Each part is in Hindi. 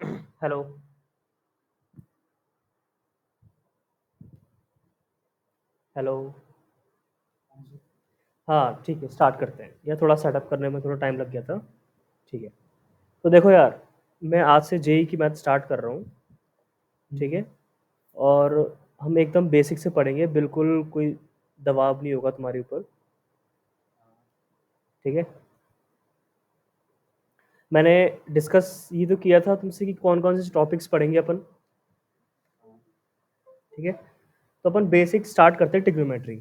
हेलो। हेलो। हाँ ठीक है, स्टार्ट करते हैं। यार थोड़ा सेटअप करने में थोड़ा टाइम लग गया था। ठीक है। तो देखो यार, मैं आज से जेई की मैथ स्टार्ट कर रहा हूँ। ठीक है। और हम एकदम बेसिक से पढ़ेंगे, बिल्कुल कोई दबाव नहीं होगा तुम्हारे ऊपर। ठीक है। मैंने डिस्कस ये तो किया था तुमसे कि कौन कौन से टॉपिक्स पढ़ेंगे अपन। ठीक है। तो अपन बेसिक स्टार्ट करते हैं टिग्नोमेट्री।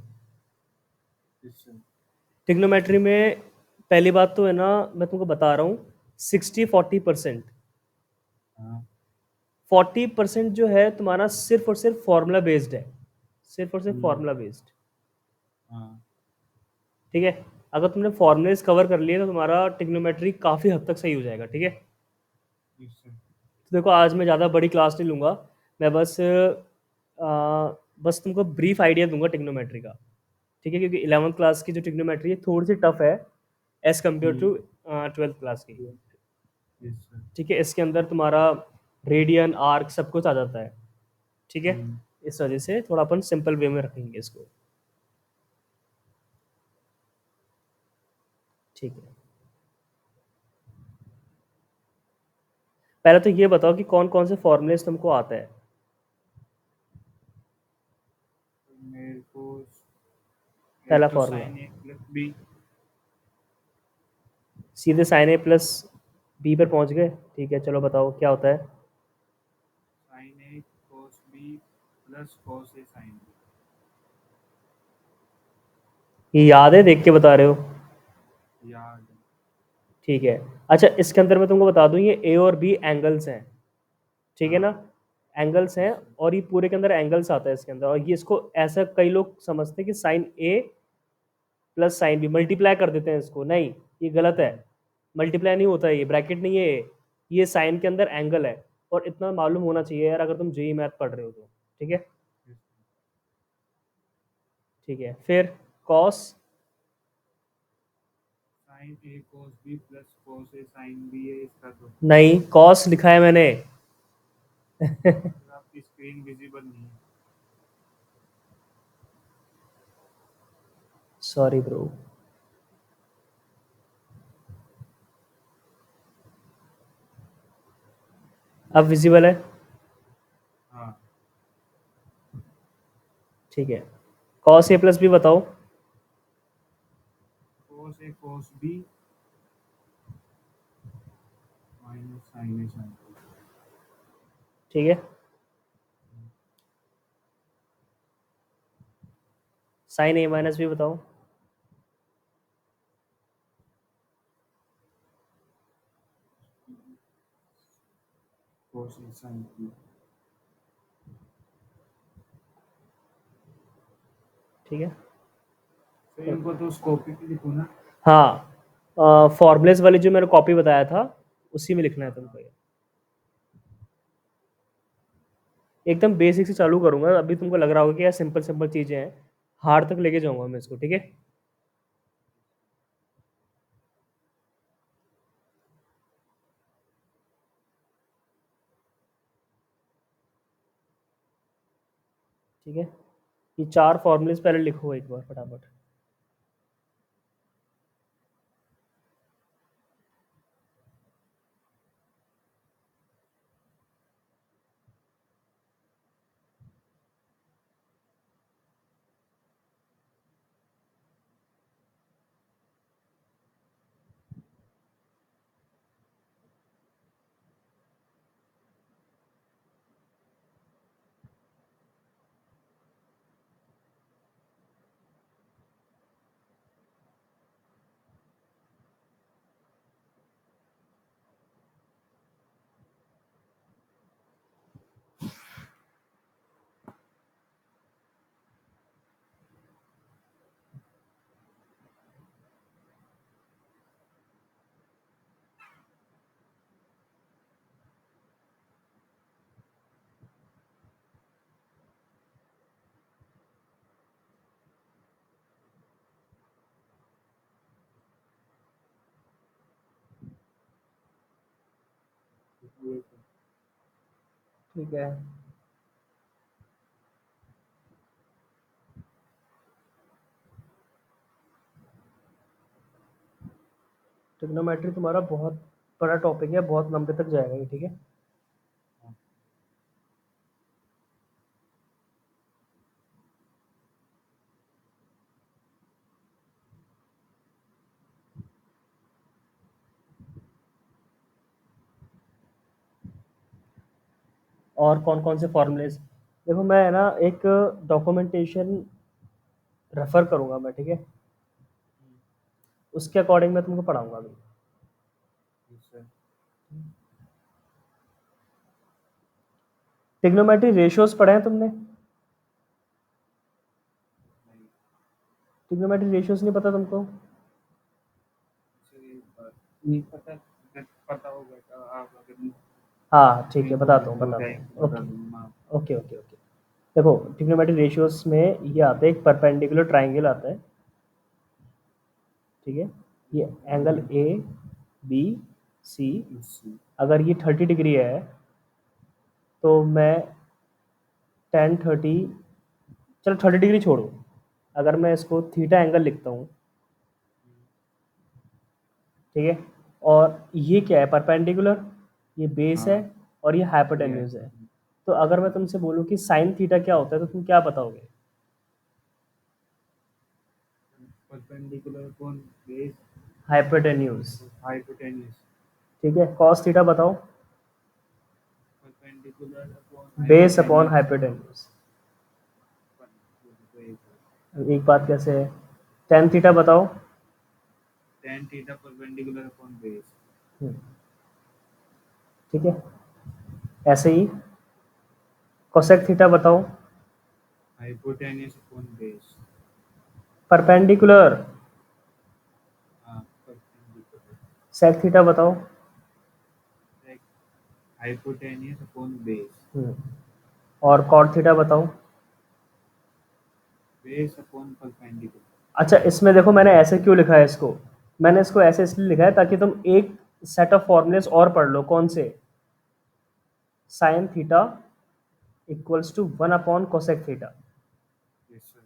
टिग्नोमेट्री में पहली बात तो है ना, मैं तुमको बता रहा हूँ, 60-40%। 40% जो है तुम्हारा सिर्फ और सिर्फ फॉर्मूला बेस्ड है। सिर्फ और सिर्फ फॉर्मूला बेस्ड। ठीक है। अगर तुमने फॉर्मूलेस कवर कर लिए तो तुम्हारा टिग्नोमेट्री काफ़ी हद तक सही हो जाएगा। ठीक है। तो देखो, आज मैं ज़्यादा बड़ी क्लास नहीं लूँगा। मैं बस तुमको ब्रीफ आइडिया दूंगा टिग्नोमेट्री का। ठीक है, क्योंकि 11th क्लास की जो टिग्नोमेट्री है थोड़ी सी टफ है as compare to 12th class की। ठीक है। इसके अंदर तुम्हारा रेडियन आर्क सब कुछ आ जाता है। ठीक है। इस वजह से थोड़ा अपन सिंपल वे में रखेंगे इसको। ठीक है। पहले तो ये बताओ कि कौन कौन से फॉर्मूलेस तुमको आता है। मेरे को पहला एक तो फॉर्मूला साइन ए प्लस बी। सीधे साइन ए प्लस बी पर पहुंच गए। ठीक है, चलो बताओ क्या होता है। साइन ए कोस बी प्लस कोस ए साइन बी। ये याद है, देख के बता रहे हो? याद है। ठीक है। अच्छा, इसके अंदर मैं तुमको बता दूं, ये ए और बी एंगल्स हैं। ठीक है ना? हाँ। एंगल्स हैं। yes, और ये पूरे के अंदर एंगल्स आता है इसके अंदर। और ये इसको ऐसा कई लोग समझते हैं कि साइन ए प्लस साइन बी मल्टीप्लाई कर देते हैं इसको। नहीं, ये गलत है। मल्टीप्लाई नहीं होता है, ये ब्रैकेट नहीं है ये साइन के अंदर एंगल है। और इतना मालूम होना चाहिए यार, अगर तुम जेई मैथ पढ़ रहे हो तो। ठीक है। yes, ठीक है, फिर कॉस। साइन ए कोस बी प्लस कोस ए साइन बी है इसका तो। नहीं, कॉस लिखा है मैंने। फिर आपकी स्क्रीन विजिबल नहीं है। Sorry bro. अब विजिबल है। हाँ। ठीक है। कॉस ए प्लस बी बताओ। कोस ए कोस बी माइनस साइन ए साइन बी। ठीक है। साइन ए माइनस बी बताओ। कोस ए साइन बी। ठीक है। तो इनको तो स्कोप ही लिखो ना। हाँ, फॉर्मुलेस वाली जो मैंने कॉपी बताया था उसी में लिखना है तुमको ये। एकदम बेसिक से चालू करूंगा, अभी तुमको लग रहा होगा कि यार सिंपल सिंपल चीज़ें हैं। हार्ड तक लेके जाऊंगा मैं इसको। ठीक है। ठीक है। ये 4 फॉर्मूलेस पहले लिखो एक बार फटाफट। ठीक है, ट्रिग्नोमेट्री तुम्हारा बहुत बड़ा टॉपिक है, बहुत लंबे तक जाएगा ये, ठीक है। और कौन कौन से फॉर्मूलेज, देखो मैं ना एक डॉक्यूमेंटेशन रेफर करूंगा मैं, ठीक है, उसके अकॉर्डिंग मैं तुमको पढ़ाऊंगा अभी। सर ट्रिग्नोमेट्री रेशियोज पढ़े हैं तुमने? नहीं ट्रिग्नोमेट्री रेशियोज नहीं पता तुमको? सर ये बात नहीं पता, अगर पता होगा तो आप अगर हाँ ठीक है, बताता हूँ बता बताता हूँ, बता ओके दूंगा। Okay okay okay. देखो ट्रिग्नोमेट्री रेशियोज में ये आता है, एक परपेंडिकुलर ट्राइंगल आता है, ठीक है, ये एंगल ए बी सी, अगर ये 30 डिग्री है तो मैं 10 30, चलो 30 डिग्री छोड़ो, अगर मैं इसको थीटा एंगल लिखता हूँ, ठीक है, और ये क्या है, परपेंडिकुलर, ये बेस है हाँ और ये हाइपोटेन्यूज है। तो अगर मैं तुमसे बोलूँ कि साइन थीटा क्या होता है तो तुम क्या बताओगे? Perpendicular upon base hypotenuse, hypotenuse, ठीक है। कॉस थीटा बताओ? Perpendicular upon base upon hypotenuse. Hypotenuse. एक बात कैसे है, टेन थीटा बताओ? Tan theta perpendicular upon base. हम्म, ठीक है, ऐसे ही कोसेक थीटा बताओ? Hypotenuse upon base. परपेंडिकुलर। हाँ परपेंडिकुलर। सेक थीटा बताओ? Hypotenuse upon base. और कॉट थीटा बताओ? Base upon perpendicular. अच्छा, इसमें देखो मैंने ऐसे क्यों लिखा है इसको, मैंने इसको ऐसे इसलिए लिखा है ताकि तुम एक सेट ऑफ फॉर्मूलेस और पढ़ लो। कौन से? Sine theta equals to 1 upon cosec theta, yes sir.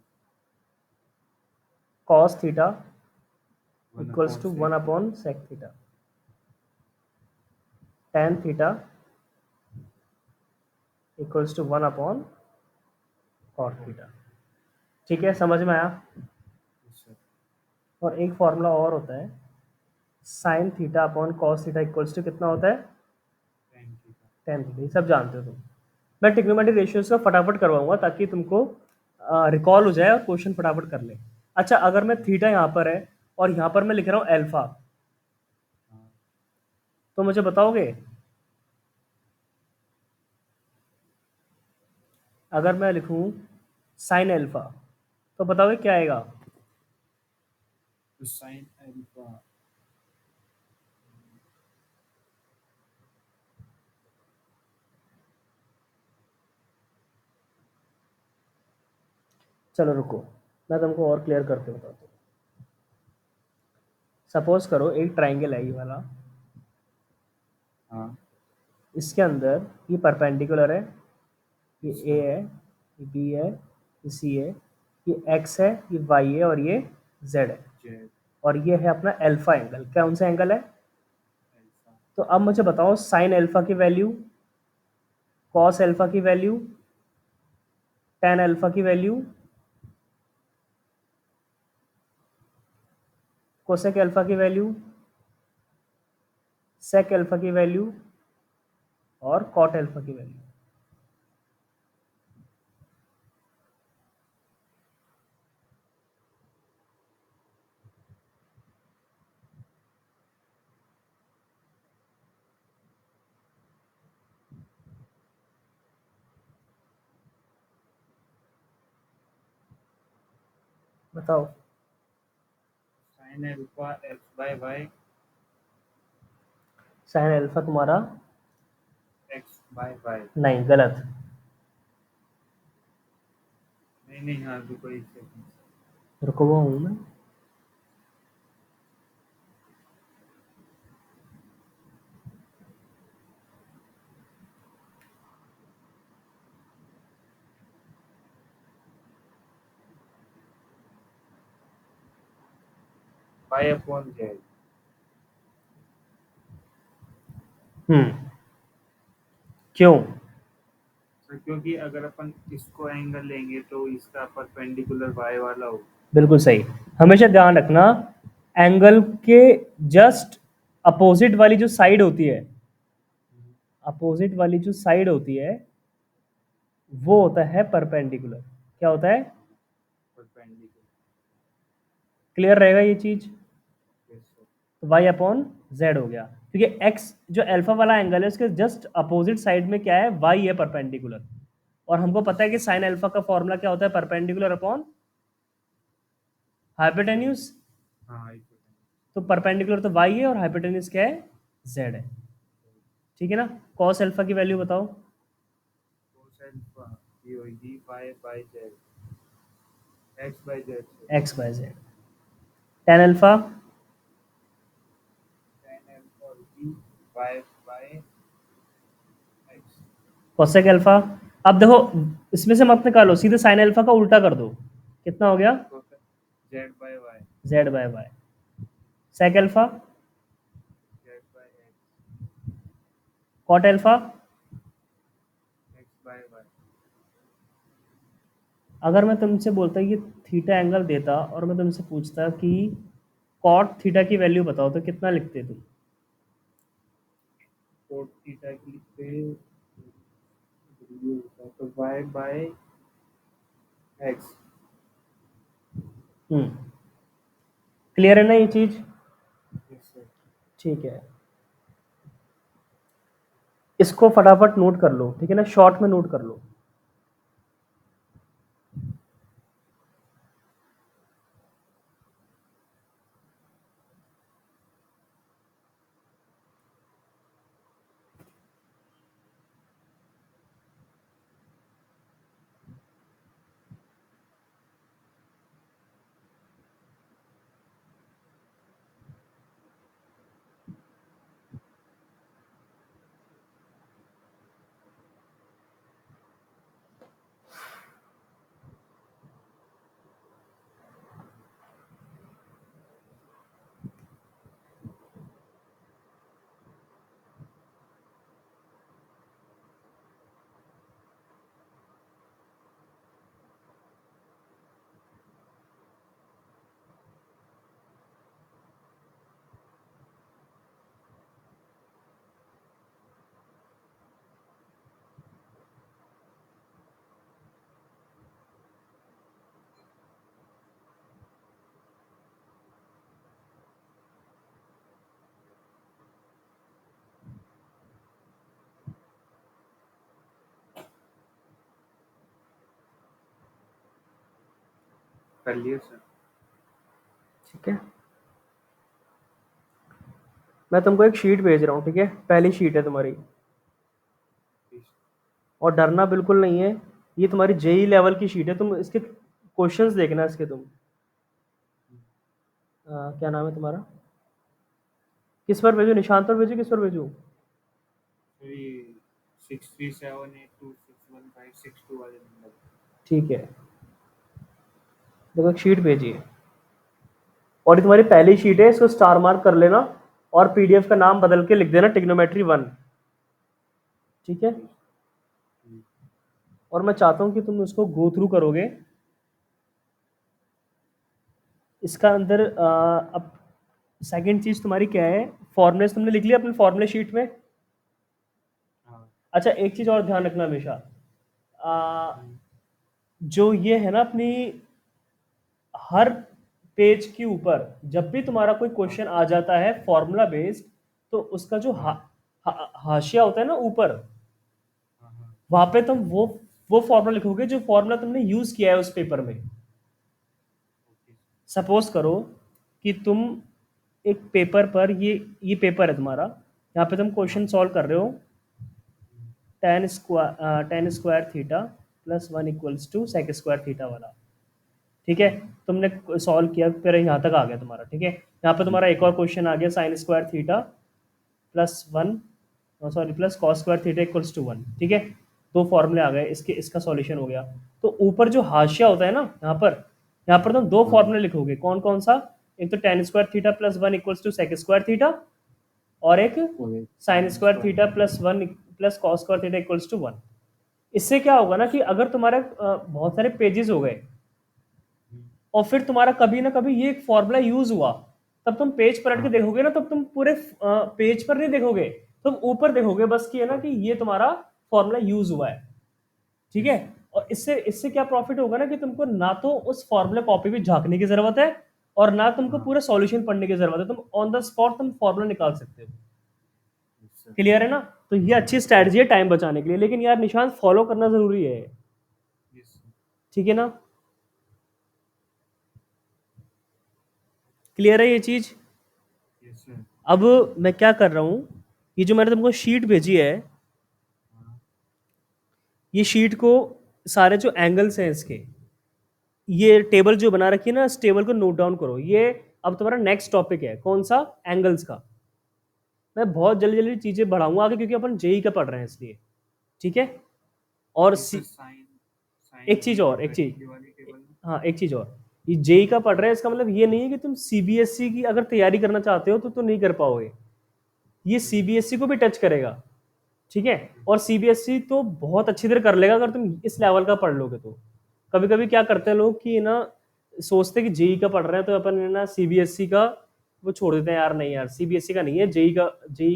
Cos theta one equals upon to 1 sec theta. Upon sec theta, tan theta equals to 1 upon cot theta. ठीक है, समझ में आया? Yes sir. और एक फॉर्मूला और होता है, sine theta upon cos theta equals to कितना होता है? Tan theta. Tan theta. ये सब जानते हो तुम। मैं ट्रिग्नोमेट्री रेशियोज का फटाफट करवाऊंगा ताकि तुमको रिकॉल हो जाए और क्वेश्चन फटाफट कर ले। अच्छा, अगर मैं थीटा यहाँ पर है और यहाँ पर मैं लिख रहा हूँ अल्फा, हाँ तो मुझे बताओगे? अगर मैं लिखूँ साइन अल्फा तो बताओगे क्या आएगा? तो साइन अल्फा। चलो रुको, मैं तुमको और क्लियर करके बताता हूँ। सपोज करो एक ट्राइंगल है ये वाला, हाँ इसके अंदर ये परपेंडिकुलर है, ये यस ए सर। है, ये बी है, ये सी है, ये एक्स है, ये वाई है और ये जेड है, जेड और ये है अपना अल्फा एंगल। कौन सा एंगल है? अल्फा। तो अब मुझे बताओ साइन अल्फा की वैल्यू, कॉस अल्फा की वैल्यू, टेन अल्फा की वैल्यू, कोसेक अल्फा की वैल्यू, सेक अल्फा की वैल्यू और कॉट अल्फा की वैल्यू। बताओ। Sine alpha x by y. Sine alpha तुम्हारा, एक्स बाय वाई। नहीं गलत, नहीं नहीं, हाँ रुको एक सेकंड। रुको वो हूँ मैं। y upon Z. क्यों? सर क्योंकि अगर अपन इसको एंगल लेंगे तो इसका परपेंडिकुलर y वाला हो। बिल्कुल सही। हमेशा ध्यान रखना, एंगल के जस्ट अपोजिट वाली जो साइड होती है, अपोजिट वाली जो साइड होती है वो होता है परपेंडिकुलर। क्या होता है? परपेंडिकुलर। क्लियर रहेगा ये चीज? Yes sir. तो y अपॉन जेड हो गया, क्योंकि x जो अल्फा वाला एंगल है उसके जस्ट अपोजिट साइड में क्या है? y है, परपेंडिकुलर। और हमको पता है कि साइन अल्फा का फॉर्मूला क्या होता है? Perpendicular upon hypotenuse. हाँ तो परपेंडिकुलर तो y है और हाइपोटेन्यूज क्या है? z है। ठीक है ना? कॉस अल्फा की वैल्यू बताओ। कोस अल्फा ये होगी y by z, x by z. x by z. Tan alpha tan alpha होगी y by x। Cosec alpha. अब देखो, इसमें से मत निकालो, सीधे साइन अल्फा का उल्टा कर दो। कितना हो गया? Z by y. z by y. Sec alpha. Z by x. Cot alpha. X by y. अगर मैं तुमसे बोलता कि थीटा एंगल देता और मैं तुमसे पूछता कि कॉट थीटा की वैल्यू बताओ, तो कितना लिखते तुम? कोट थीटा की लिखते तो वाई बाय एक्स। क्लियर है ना ये चीज? Yes sir. ठीक है, इसको फटाफट नोट कर लो, ठीक है ना? शॉर्ट में नोट कर लो। कर लिए सर। ठीक है, मैं तुमको एक शीट भेज रहा हूँ, ठीक है? पहली शीट है तुम्हारी, और डरना बिल्कुल नहीं है। ये तुम्हारी जेई लेवल की शीट है, तुम इसके क्वेश्चंस देखना इसके। तुम क्या नाम है तुम्हारा? किस पर भेजू? निशांत पर भेजू, किस पर भेजू? 6378261562 वाले नंबर। ठीक है, देखो एक शीट भेजिए, और ये तुम्हारी पहली शीट है, इसको स्टार मार्क कर लेना और पीडीएफ का नाम बदल के लिख देना ट्रिग्नोमेट्री 1। ठीक है, और मैं चाहता हूं कि तुम उसको गो थ्रू करोगे। इसका अंदर अब सेकंड चीज तुम्हारी क्या है? फॉर्मूले तुमने लिख लिया अपने फॉर्मूले शीट में? हाँ। अच्छा, एक चीज और ध्यान रखना हमेशा, जो ये है ना अपनी, हर पेज के ऊपर जब भी तुम्हारा कोई क्वेश्चन आ जाता है फॉर्मूला बेस्ड, तो उसका जो हाशिया होता है ना ऊपर, वहां पे तुम वो फॉर्मूला लिखोगे जो फॉर्मूला तुमने यूज किया है उस पेपर में। सपोज करो कि तुम एक पेपर पर, ये पेपर है तुम्हारा, यहाँ पे तुम क्वेश्चन सॉल्व कर रहे हो, tan square theta plus 1 equals to sec square theta वाला। ठीक है, तुमने सॉल्व किया, फिर यहाँ तक आ गया तुम्हारा। ठीक है, यहाँ पे तुम्हारा एक और क्वेश्चन आ गया, sine square theta plus 1, sorry plus cos square theta equals to 1। ठीक है, दो फॉर्मूले आ गए, इसके इसका सॉल्यूशन हो गया। तो ऊपर जो हाशिया होता है ना, यहाँ पर तुम दो फॉर्मूले लिखोगे। कौन कौन सा? एक तो tan square theta plus 1 equals to sec square theta, और एक sin square theta plus 1 plus cos square theta equals to 1। इससे क्या होगा ना कि अगर तुम्हारे बहुत सारे पेजेस हो गए और फिर तुम्हारा कभी ना कभी ये एक फॉर्मूला यूज हुआ, तब तुम पेज पलट के देखोगे ना, तब तुम पूरे पेज पर नहीं देखोगे, तुम ऊपर देखोगे बस कि है ना कि ये तुम्हारा फॉर्मूला यूज हुआ है। ठीक है, और इससे इससे क्या प्रॉफिट होगा ना कि तुमको ना तो उस फॉर्मूला कॉपी में झांकने की जरूरत है और ना तुमको पूरा सॉल्यूशन पढ़ने की जरूरत है, तुम ऑन द स्पॉट तुम फॉर्मूला निकाल सकते हो। क्लियर है ना? तो ये अच्छी स्ट्रैटेजी है टाइम बचाने के लिए, लेकिन यार निशान फॉलो करना जरूरी है। ठीक है ना? क्लियर है ये चीज? अब मैं क्या कर रहा हूँ, ये जो मैंने तुमको शीट भेजी है, ये शीट को सारे जो एंगल्स हैं इसके, ये टेबल जो बना रखी है ना, इस टेबल को नोट डाउन करो। ये अब तुम्हारा नेक्स्ट टॉपिक है, कौन सा? एंगल्स का। मैं बहुत जल्दी जल्दी चीजें बढ़ाऊंगा आगे, क्योंकि अपन जेई का पढ़ रहे हैं इसलिए। ठीक है, और एक चीज और, एक चीज, हाँ एक चीज और, ये जेई का पढ़ रहे हैं इसका मतलब ये नहीं है कि तुम सीबीएसई की अगर तैयारी करना चाहते हो तो नहीं कर पाओगे। ये सीबीएसई को भी टच करेगा। ठीक है, और सीबीएसई तो बहुत अच्छी तरह कर लेगा अगर तुम इस लेवल का पढ़ लोगे तो। कभी कभी क्या करते हैं लोग कि ना, सोचते कि जेई का पढ़ रहे हैं तो अपन है ना सीबीएसई का वो छोड़ देते हैं, यार नहीं यार सीबीएसई का नहीं है, जेई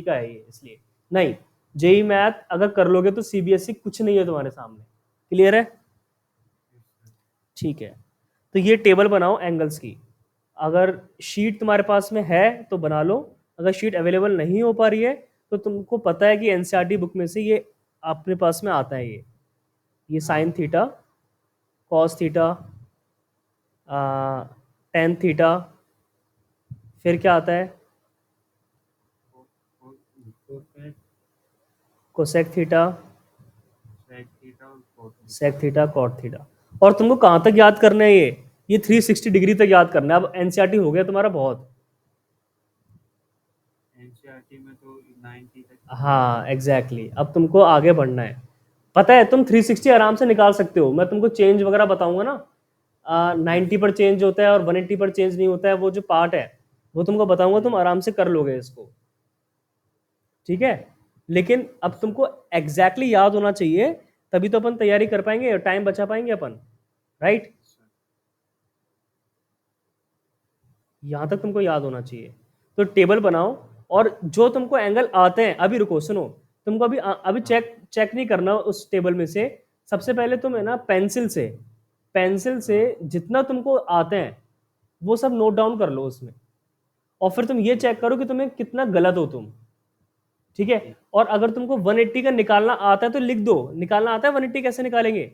का है ये, इसलिए नहीं। जेई मैथ अगर कर लोगे तो सीबीएसई कुछ नहीं है तुम्हारे सामने। क्लियर है? ठीक है, तो ये टेबल बनाओ एंगल्स की। अगर शीट तुम्हारे पास में है तो बना लो, अगर शीट अवेलेबल नहीं हो पा रही है तो तुमको पता है कि एनसीईआरटी बुक में से ये अपने पास में आता है, ये sine theta, cos theta, tan theta, फिर क्या आता है? Cosec theta, sec theta, cot theta. और तुमको कहाँ तक याद करना है ये 360 डिग्री तक याद करना है। अब एनसीईआरटी हो गया तुम्हारा बहुत। एनसीईआरटी में तो 90 तक। हाँ एग्जैक्टली exactly. अब तुमको आगे बढ़ना है। पता है तुम 360 आराम से निकाल सकते हो, मैं तुमको चेंज वगैरह बताऊंगा ना। 90 पर चेंज होता है और 180 पर चेंज नहीं होता है, वो जो पार्ट है वो तुमको बताऊंगा, तुम आराम से कर लोगे इसको। ठीक है, लेकिन अब तुमको एग्जैक्टली याद होना चाहिए, तभी तो अपन तैयारी कर पाएंगे और टाइम बचा पाएंगे अपन। राइट, यहां तक तुमको याद होना चाहिए। तो टेबल बनाओ, और जो तुमको एंगल आते हैं, अभी रुको सुनो, तुमको अभी चेक चेक नहीं करना उस टेबल में से। सबसे पहले तुम है ना पेंसिल से जितना तुमको आते हैं वो सब नोट डाउन कर लो उसमें, और फिर तुम ये चेक करो कि तुम्हें कितना गलत हो तुम। ठीक है, और अगर तुमको 180 का निकालना आता है तो लिख दो। निकालना आता है 180 कैसे निकालेंगे?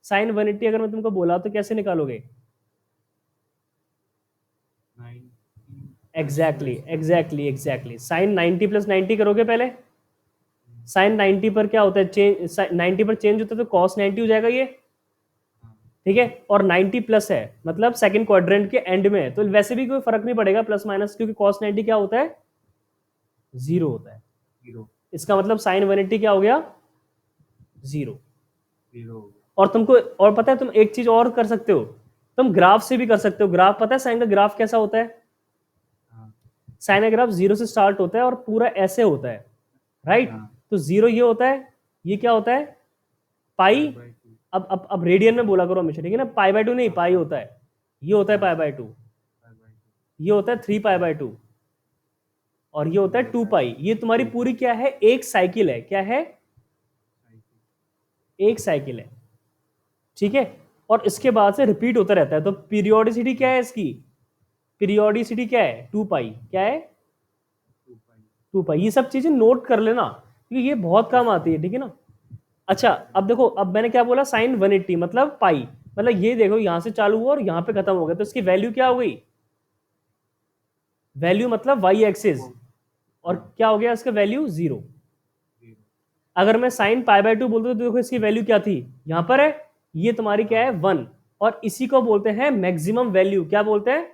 साइन 180 अगर मैं तुमको बोला तो कैसे निकालोगे? एग्जैक्टली साइन 90 प्लस 90 करोगे पहले। साइन 90 पर क्या होता है? चेंज 90 पर चेंज होता है तो कॉस 90 हो जाएगा ये। ठीक है, और 90 प्लस है मतलब सेकंड क्वाड्रेंट के एंड में है, तो वैसे भी कोई फर्क नहीं पड़ेगा प्लस माइनस, क्योंकि कॉस 90 क्या होता है? 0 होता है। इसका मतलब साइन 180 क्या हो गया? 0। और तुमको और पता है, तुम एक चीज और कर सकते हो, तुम ग्राफ से भी कर सकते हो। ग्राफ पता है साइन का ग्राफ कैसा होता है? साइन का ग्राफ 0 से स्टार्ट होता है और पूरा ऐसे होता है। राइट, तो 0 ये होता है, ये क्या होता है? पाई। अब रेडियन में बोला करो हमेशा, ठीक है ना? पाई/2 नहीं, पाई होता है, ये होता है पाई/2, ये होता है 3 पाई/2, और ये होता है 2 पाई। ये तुम्हारी पूरी क्या है? एक साइकिल है। क्या है? एक साइकिल है। ठीक है, और इसके बाद से रिपीट होता रहता है। तो पीरियोडिसिटी क्या है इसकी? पीरियोडिसिटी क्या है? 2 पाई। क्या है? 2 पाई। ये सब चीजें नोट कर लेना, क्योंकि ये बहुत काम आती है। ठीक है ना? अच्छा, अब देखो, अब मैंने क्या बोला? साइन 180 मतलब पाई, मतलब ये देखो यहां से चालू हुआ और यहां पे खत्म हो गया, तो इसकी वैल्यू क्या हो गई? वैल्यू मतलब वाई एक्सिस, और क्या हो गया इसका वैल्यू? 0। अगर मैं साइन पाई/2 बोलता हूं तो देखो इसकी वैल्यू क्या थी? यहां पर है, ये तुम्हारी क्या है? 1। और इसी को बोलते हैं मैक्सिमम वैल्यू। क्या बोलते हैं?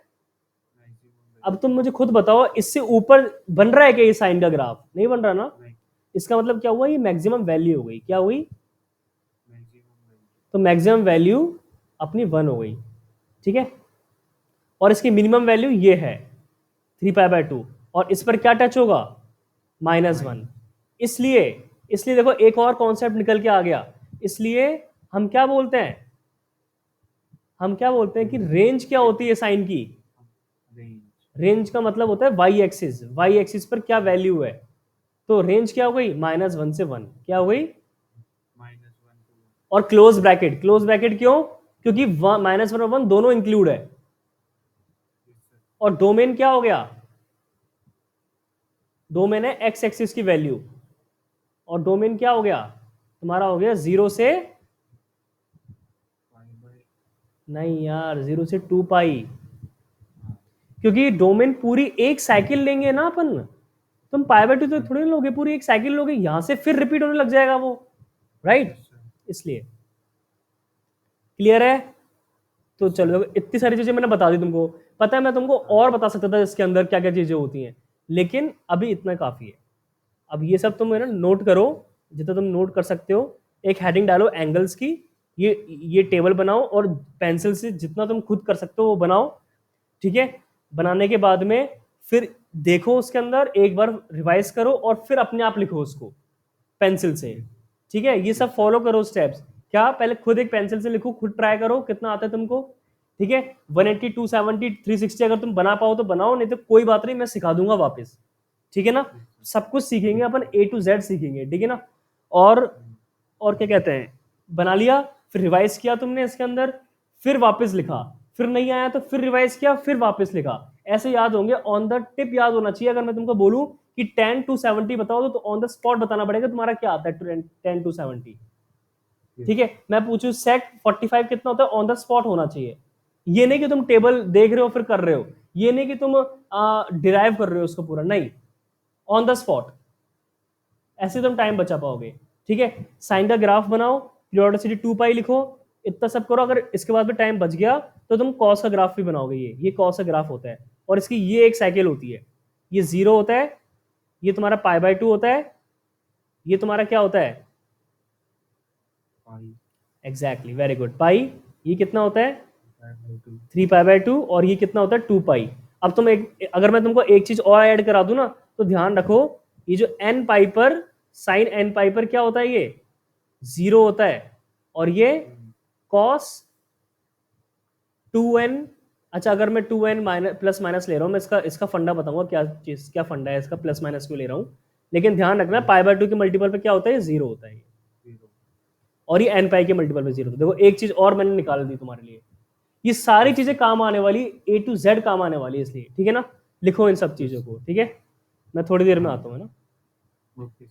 अब तुम मुझे खुद बताओ, इससे ऊपर बन रहा है क्या ये साइन का ग्राफ? नहीं बन रहा ना। इसका मतलब क्या हुआ? ये मैक्सिमम वैल्यू हो गई। क्या हुई? तो मैक्सिमम वैल्यू अपनी 1 हो गई। ठीक है, और इसकी मिनिमम वैल्यू ये है 3 पाई/2, और इस पर क्या टच होगा, -1। इसलिए इसलिए देखो एक और कॉन्सेप्ट निकल के आ गया। इसलिए हम क्या बोलते हैं, हम क्या बोलते हैं कि रेंज क्या होती है साइन की, रेंज रेंज का मतलब होता है वाई एक्सिस, वाई एक्सिस पर क्या वैल्यू है। तो रेंज क्या हो गई, -1 से 1, क्या हो गई, -1 to और क्लोज ब्रैकेट, क्लोज ब्रैकेट क्यों, क्योंकि -1 और 1 दोनों इंक्लूड है। 1। Yes, sir. और डोमेन क्या हो गया, डोमेन है एक्स एक्सिस की वैल्यू, और डोमेन क्या हो गया तुम्हारा, हो गया 0 से, Pi by नहीं यार 0 से 2 पाई, हाँ, क्योंकि डोमेन पूरी एक साइकिल लेंगे ना अपन, तुम पाई/2 तो थोड़ी ना लोगे, पूरी एक साइकिल लोगे, यहां से फिर रिपीट होने लग जाएगा वो, राइट। yes, sir. इसलिए क्लियर है। तो Yes, sir. चलो इतनी सारी चीजें मैंने बता दी तुमको, पता है मैं तुमको और बता सकता था इसके अंदर क्या क्या चीजें होती हैं, लेकिन अभी इतना काफी है। अब ये सब तुम है ना नोट करो, जितना तुम नोट कर सकते हो। एक हेडिंग डालो एंगल्स की, ये टेबल बनाओ, और पेंसिल से जितना तुम खुद कर सकते हो वो बनाओ, ठीक है। बनाने के बाद में फिर देखो उसके अंदर एक बार रिवाइज करो, और फिर अपने आप लिखो उसको पेंसिल से, ठीक है। ये सब फॉलो करो स्टेप्स, क्या पहले खुद एक पेंसिल से लिखो, खुद ट्राई करो कितना आता है तुमको, ठीक है। 180, 270, 360 अगर तुम बना पाओ तो बनाओ, नहीं तो कोई बात नहीं, मैं सिखा दूंगा वापस, ठीक है ना। सब कुछ सीखेंगे अपन, A to Z सीखेंगे, ठीक है ना। और और क्या कहते हैं, बना लिया, फिर रिवाइज किया तुमने इसके अंदर, फिर वापस लिखा, फिर नहीं आया तो फिर रिवाइज किया, फिर वापस लिखा, ऐसे याद होंगे, ऑन द टिप याद होना चाहिए। अगर मैं तुमको बोलूं कि 10 to 70 बताओ, तो ऑन द स्पॉट बताना पड़ेगा तुम्हारा क्या आता है 10 to 70, ठीक है। मैं पूछूं सेक 45 कितना होता है, ऑन द स्पॉट होना चाहिए। ये नहीं कि तुम टेबल देख रहे हो फिर कर रहे हो, ये नहीं कि तुम डिराइव कर रहे हो उसको पूरा, नहीं, ऑन द स्पॉट, ऐसे तुम टाइम बचा पाओगे, ठीक है। साइन का ग्राफ बनाओ, पीरियोडिसिटी 2 पाई लिखो, इतना सब करो। अगर इसके बाद में टाइम बच गया तो तुम कॉस का ग्राफ भी बनाओगे, ये कॉस का ग्राफ होता है, और इसकी ये एक साइकिल होती है, ये 0 होता है, ये तुम्हारा पाई/2 होता है, ये तुम्हारा क्या होता है, pi एग्जैक्टली, वेरी गुड, पाई। ये कितना होता है, by 2. 3 पाई/2, और ये कितना होता है 2 पाई। अब तुम एक, अगर मैं तुमको एक चीज और ऐड करा दूं ना, तो ध्यान रखो, ये जो एन पाई पर, साइन एन पाई पर क्या होता है, ये 0 होता है, और ये कॉस 2n। अच्छा, अगर मैं 2n माइनस प्लस माइनस ले रहा हूँ, मैं इसका इसका फंडा बताऊंगा क्या चीज, क्या फंडा है इसका, प्लस माइनस क्यों ले रहा हूँ, लेकिन ध्यान रखना पाई/2 के मल्टीपल पे क्या होता है, 0 होता है ये, 0. और ये एन पाई के मल्टीपल पे 0 होता है। देखो एक चीज और मैंने निकाल दी तुम्हारे लिए, ये सारी चीजें काम आने वाली, A to Z काम आने वाली है, इसलिए ठीक है ना। लिखो इन सब चीजों को, ठीक है। मैं थोड़ी देर में आता हूँ, है ना। Okay.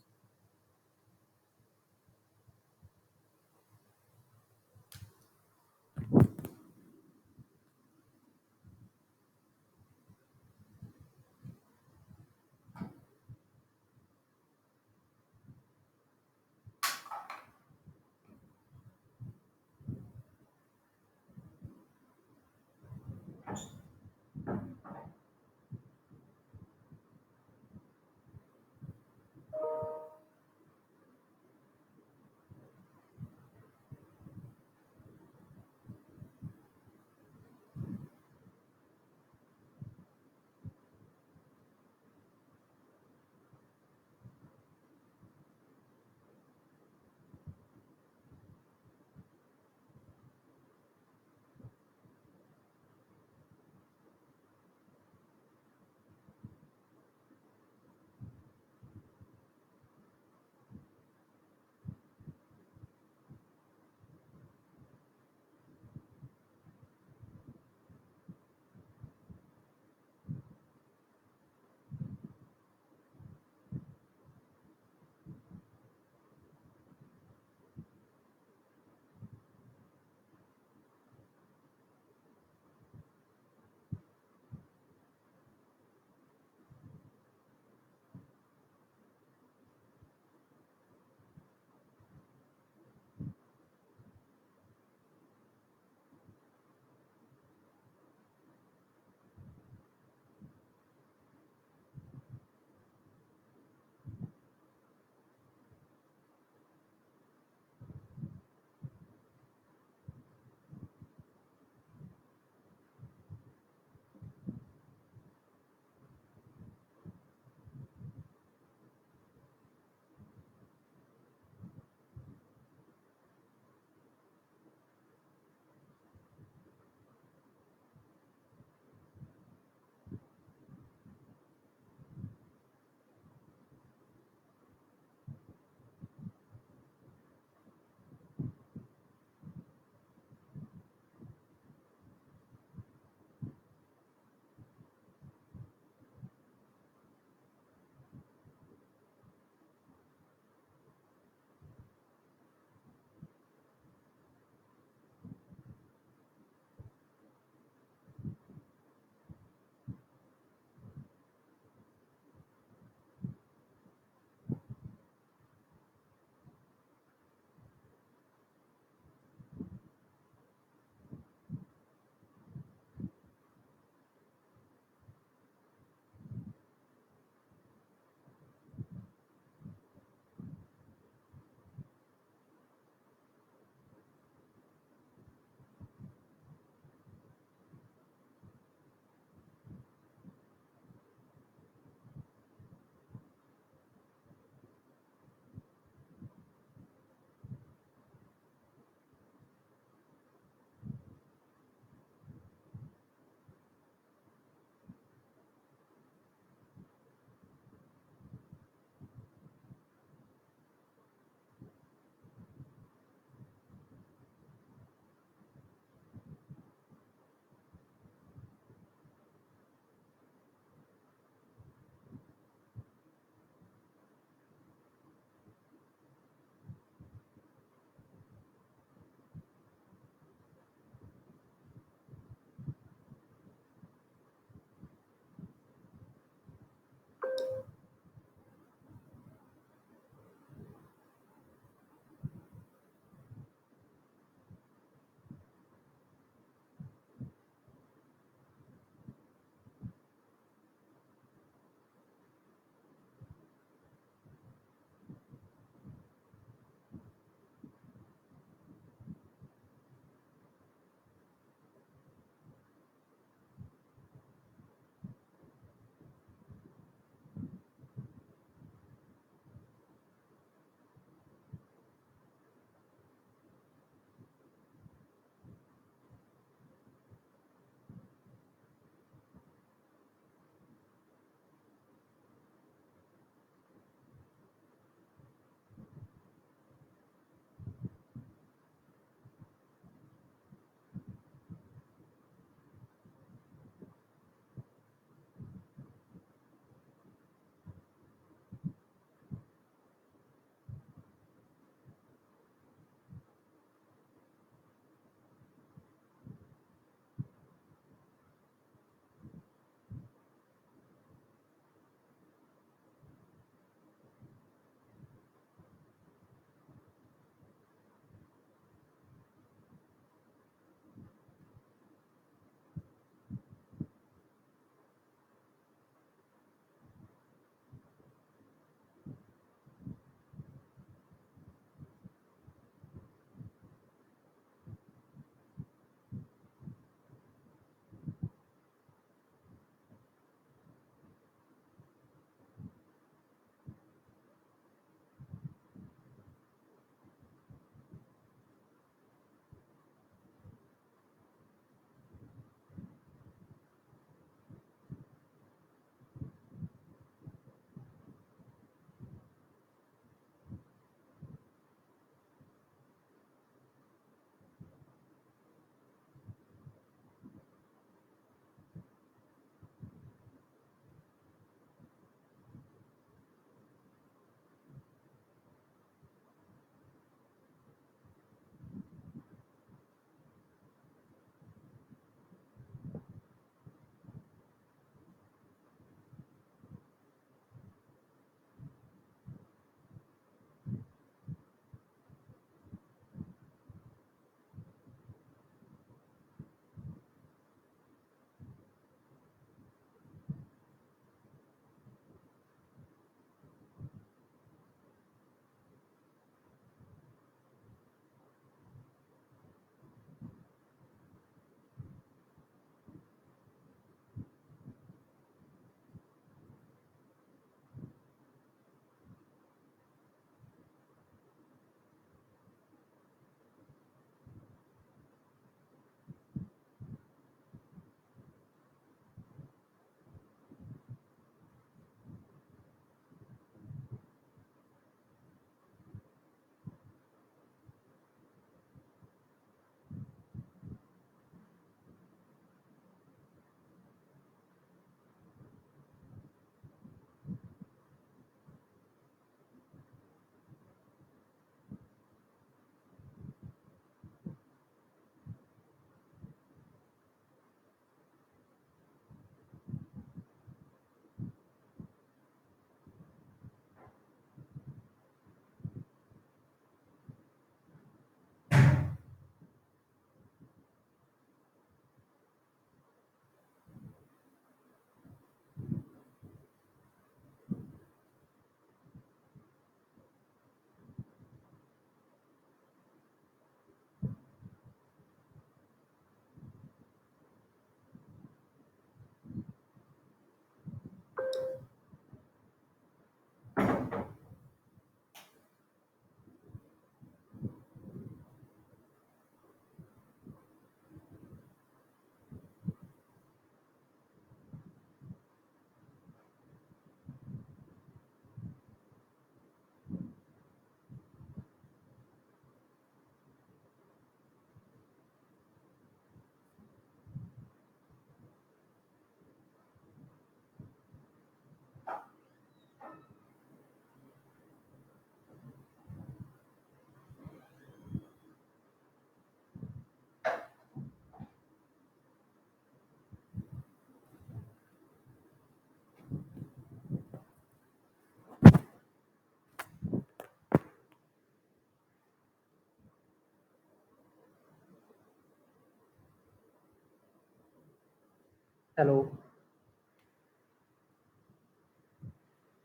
हेलो।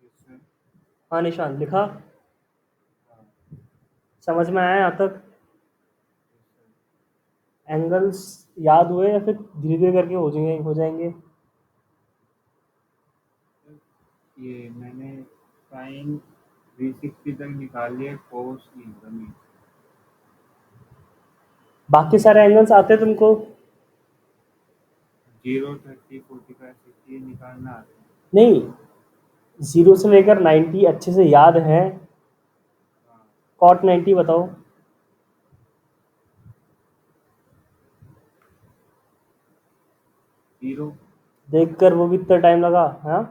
Yes, sir. हाँ निशान, लिखा? हाँ, समझ में आया यहाँ तक? yes, sir. एंगल्स याद हुए या फिर धीरे धीरे करके हो जाएंगे? ये मैंने साइन 360 तक निकाल लिया, कोस नहीं बनी। बाकी सारे एंगल्स आते हैं तुमको? 0, 30, 45, 60 ये निकालना आता है। नहीं, 0 से लेकर 90 अच्छे से याद है? हाँ, कॉट 90 बताओ। 0। देखकर वो भी इतना टाइम लगा? हाँ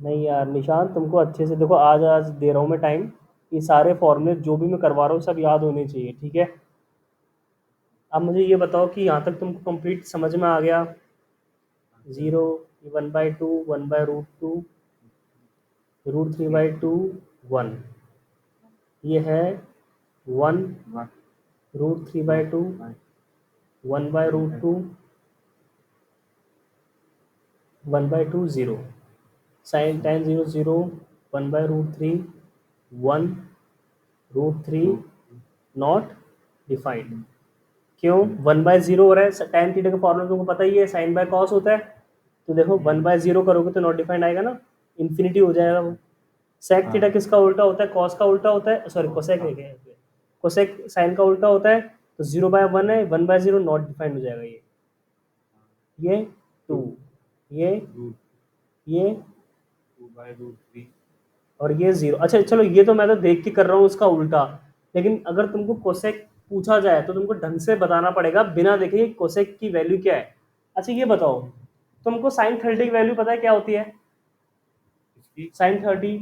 नहीं यार निशान, तुमको अच्छे से देखो, आज आज दे रहा हूँ मैं टाइम। ये सारे फॉर्मूले जो भी मैं करवा रहा हूँ सब याद होने चाहिए, ठीक है? अब मुझे ये बताओ कि यहाँ तक तुमको कंप्लीट समझ में आ गया? जीरो, 1/2, 1/√2, √3/2, 1, ये है 1, 1, √3/2, 1/√2, 1/2, 0, साइन tan 0 0, 1/√3, 1, √3, नॉट डिफाइंड। क्यों 1/0 हो रहा है? tan थीटा का फॉर्मूला तुमको पता ही है, साइन बाय कॉस होता है। तो देखो 1/0 करोगे तो नॉट डिफाइंड आएगा ना, इन्फिनिटी हो जाएगा वो। सेक थीटा किसका उल्टा होता है? कॉस का उल्टा होता है, सॉरी कोसेक है क्या? कोसेक साइन का उल्टा होता है। तो 0/1 है, 1/0 नॉट डिफाइंड हो जाएगा ये 2, ये रूट ये 2/√3। और ये 0। अच्छा चलो, ये तो मैं तो देख के कर रहा हूँ उसका उल्टा, लेकिन अगर तुमको कोसेक पूछा जाए तो तुमको ढंग से बताना पड़ेगा बिना देखे कि कोसेक की वैल्यू क्या है। अच्छा ये बताओ, तुमको साइन 30 की वैल्यू पता है क्या होती है? इसकी साइन 30,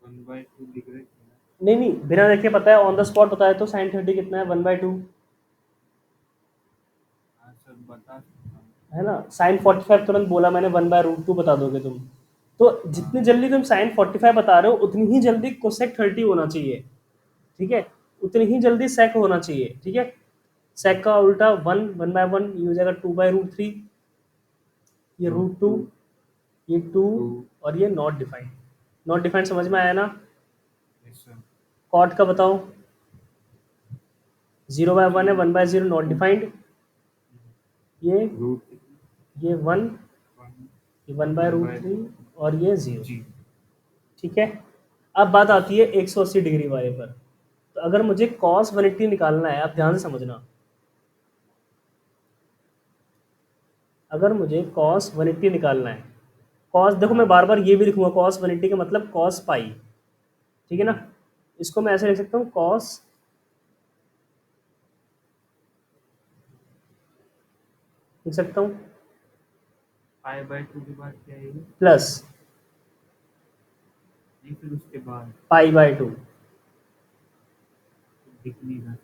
1/2 लिख रहे थे ना। नहीं नहीं, बिना देखे पता है, ऑन द स्पॉट बताए तो साइन 30 कितना है? 1/2 हाँ सर, बता सकता हूँ। है ना? साइन 45 तुरंत बोला मैंने, 1/√2 बता दोगे तुम। तो जितनी हाँ, जल्दी तुम साइन 45 बता रहे हो उतनी ही जल्दी कोसेक 30 होना चाहिए, ठीक है? उतनी ही जल्दी सेक होना चाहिए, ठीक है? सेक का उल्टा 1/1, ये हो जाएगा 2/√3, ये √2, √2, ये 2, 2। और ये नॉट डिफाइंड। नॉट डिफाइंड समझ में आया ना? Yes sir. कॉट का बताओ। 0/1 है, 0, 1/0 नॉट डिफाइंड, ये रूट ये 1, 1, ये 1/√3, 1/2 और ये 0, जी। ठीक है? अब बात यस आती है 180 डिग्री वाले पर। तो अगर मुझे cos 180 निकालना है, आप ध्यान से समझना, अगर मुझे cos 180 निकालना है, cos देखो मैं हाँ, बार बार ये भी लिखूंगा, cos 180 का मतलब cos पाई, ठीक है ना? इसको मैं ऐसे लिख सकता हूँ, cos, लिख सकता हूँ, π/2 के बाद क्या है ये? प्लस नहीं, फिर उसके बाद π/2। दिख नहीं रहा।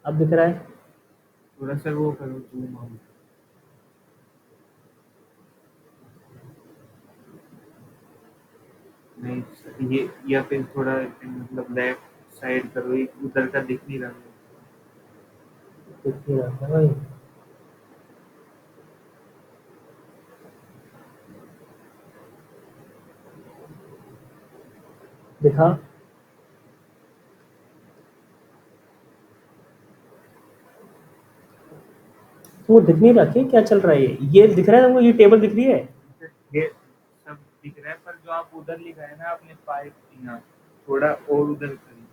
अब दिख रहा है? थोड़ा सा वो करो, जूम आउट। नहीं, ये या फिर थोड़ा मतलब लेफ्ट साइड करो, ये उधर का दिख नहीं रहा। दिख नहीं रहा था भाई। दिखा? वो दिख नहीं रहा कि क्या चल रहा है? ये दिख रहा है तुमको? ये टेबल दिख रही है? ये सब दिख रहा है, पर जो आप उधर लिखा है ना आपने पाइप, यहाँ थोड़ा और उधर करिए,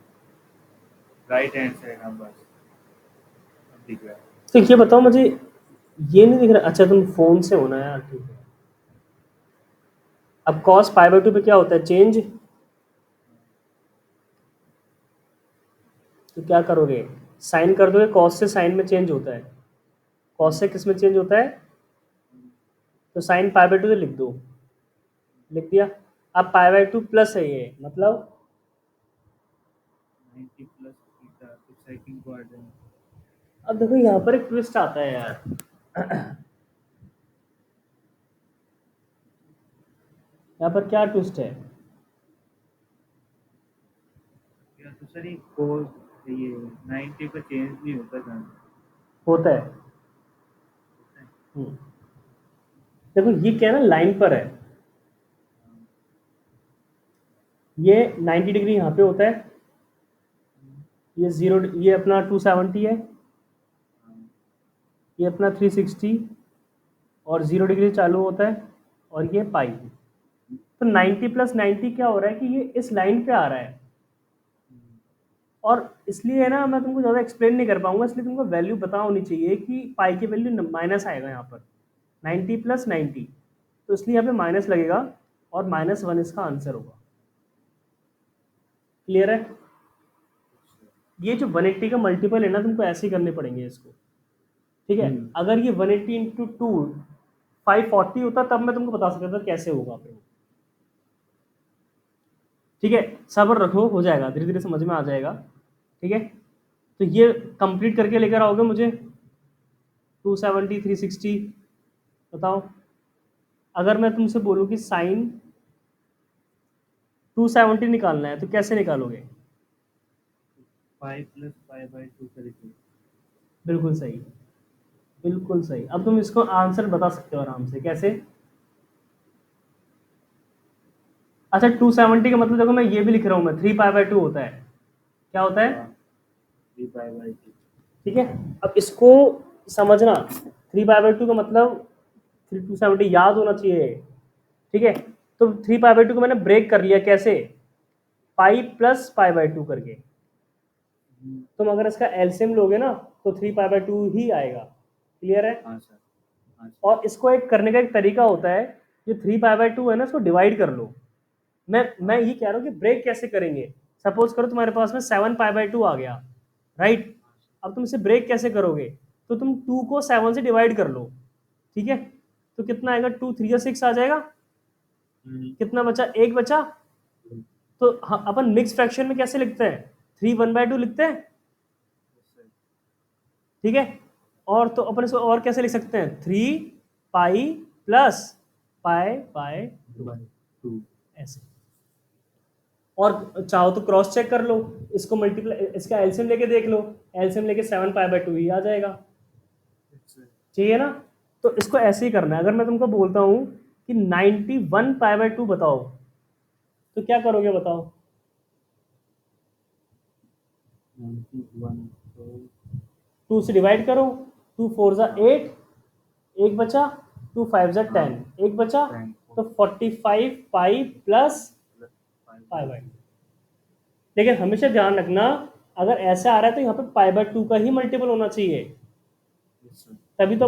राइट हैंड साइड। हाँ बस, अब दिख रहा है। तो ये बताओ मुझे, ये नहीं दिख रहा? अच्छा तुम फोन से होना यार, ठीक है। अब cos π/2 पे क्या होता है? चेंज। तो क्या करोगे? साइन कर दोगे, cos से साइन में चेंज होता है, cos से किस में चेंज होता है? तो साइन π/2 से लिख दो, लिख दिया। अब π/2 प्लस है, ये मतलब 90 प्लस थीटा, तो सेकंड क्वाड्रेंट। अब देखो यहाँ पर एक ट्विस्ट आता है यार। यहाँ पर क्या ट्विस्ट है? या तो सर ये कोस ये 90 पे चेंज नहीं होता था। होता है। देखो ये क्या है ना, लाइन पर है, ये 90 डिग्री यहाँ पे होता है, ये जीरो, ये अपना 270 है, ये अपना 360 और 0 डिग्री चालू होता है, और ये पाई। तो 90 प्लस 90 क्या हो रहा है कि ये इस लाइन पे आ रहा है, और इसलिए है ना, मैं तुमको ज़्यादा एक्सप्लेन नहीं कर पाऊंगा, इसलिए तुमको वैल्यू पता होनी चाहिए कि पाई की वैल्यू माइनस आएगा यहाँ पर, 90 प्लस 90, तो इसलिए यहाँ पे माइनस लगेगा, और -1 इसका आंसर होगा। क्लियर है? ये जो 180 का मल्टीपल है ना, तुमको ऐसे ही करने पड़ेंगे इसको, ठीक है। अगर ये 180 इंटू 2 540 होता, तब मैं तुमको बता सकता था कैसे होगा फिर, ठीक है। सब्र रखो, हो जाएगा, धीरे धीरे समझ में आ जाएगा, ठीक है। तो ये कंप्लीट करके लेकर आओगे मुझे 270 360, बताओ। अगर मैं तुमसे बोलूँ कि साइन 270 निकालना है, तो कैसे निकालोगे? 5 + 5/2 करके। बिल्कुल सही, बिल्कुल सही। अब तुम इसको आंसर बता सकते हो आराम से, कैसे? अच्छा, 270 का मतलब देखो, मैं ये भी लिख रहा हूँ, मैं 3π/2 होता है, क्या होता है? 3π/2। ठीक है। अब इसको समझना, 3π/2 का मतलब 270 याद होना चाहिए, ठीक है। तो 3π/2 को मैंने ब्रेक कर लिया, कैसे? पाई प्लस π/2 करके। तुम अगर इसका एलसीएम लोगे ना, तो 3π/2 ही आएगा। क्लियर है? हाँ सर, हाँ सर। और इसको एक करने का एक तरीका होता है, जो 3π/2 है ना, इसको डिवाइड कर लो। मैं ये कह रहा हूँ कि ब्रेक कैसे करेंगे। सपोज करो तुम्हारे पास में 7π/2 आ गया, राइट। अब तुम इसे ब्रेक कैसे करोगे? तो तुम 2 को 7 से डिवाइड कर लो, ठीक है। तो कितना आएगा? 2 3 6 आ जाएगा। कितना बचा? 1 बचा। तो अपन मिक्स फ्रैक्शन में कैसे लिखते हैं? 3 1/2 लिखते हैं, ठीक है। और तो अपन इसको और कैसे लिख सकते हैं? 3π प्लस π/2, ऐसे। और चाहो तो क्रॉस चेक कर लो, इसको मल्टीप्लाई, इसका एलसीएम लेके देख लो, एलसीएम लेके 7π/2 ही आ जाएगा, चाहिए ना। तो इसको ऐसे ही करना है। अगर मैं तुमको बोलता हूँ कि 91π/2 बताओ, तो क्या करोगे बताओ? 91 2 से डिवाइड करो, 2 4 जा 8, एक बचा, 2 5 जा 10, एक बचा, तो 45 पाई प्लस π/2। लेकिन हमेशा ध्यान रखना, अगर ऐसा आ रहा है तो यहाँ पे π/2 का ही मल्टीपल होना चाहिए, तभी तो